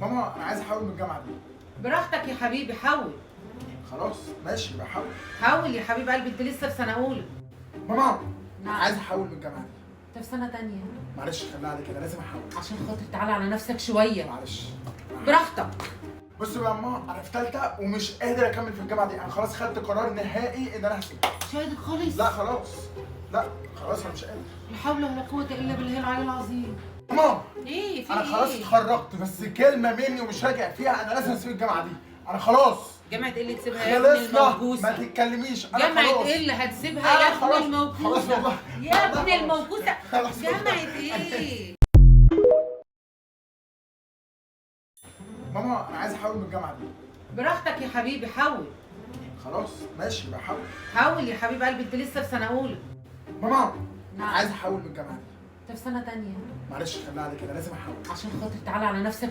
ماما انا عايز احول من الجامعه دي. براحتك يا حبيبي، حول. خلاص ماشي بحول. حول يا حبيب قلبي، انت لسه في سنه اولى. ماما انا نعم. عايز احول من الجامعه دي. انت في سنه تانية. معلش خليها على كده، لازم احول. عشان خاطر تعالى على نفسك شويه. معلش. براحتك. بص بقى يا ماما، انا في ثالثه ومش قادر اكمل في الجامعه دي، انا خلاص خدت قرار نهائي ان انا هسيبها. مش قادر خالص. لا خلاص. لا خلاص انا مش قادر. لا حول ولا قوه الا بالله العلي العظيم. ماما ايه في انا ايه؟ خلاص اتخرجت، بس كلمه مني ومش راجع فيها، انا لازم اسيب الجامعه دي. انا خلاص جامعه ايه اللي تسيبها يا ابن خلصنا، ما الموجوسه؟ تتكلميش. انا جامعه خلاص ايه اللي هتسيبها أنا يا ابن خلاص الموجوسه؟ والله. يا ابن والله خلاص. الموجوسه. خلاص والله. جامعه ايه؟ ماما انا عايز احول من الجامعه دي. براحتك يا حبيبي، حول. خلاص ماشي بحول. حول يا حبيب قلبي، انت لسه في سنه اولى. ماما انا نعم. عايز احول من الجامعه دي. انت في سنه تانية. معلش خليها على كده، لازم احول. عشان خاطر تعالى على نفسك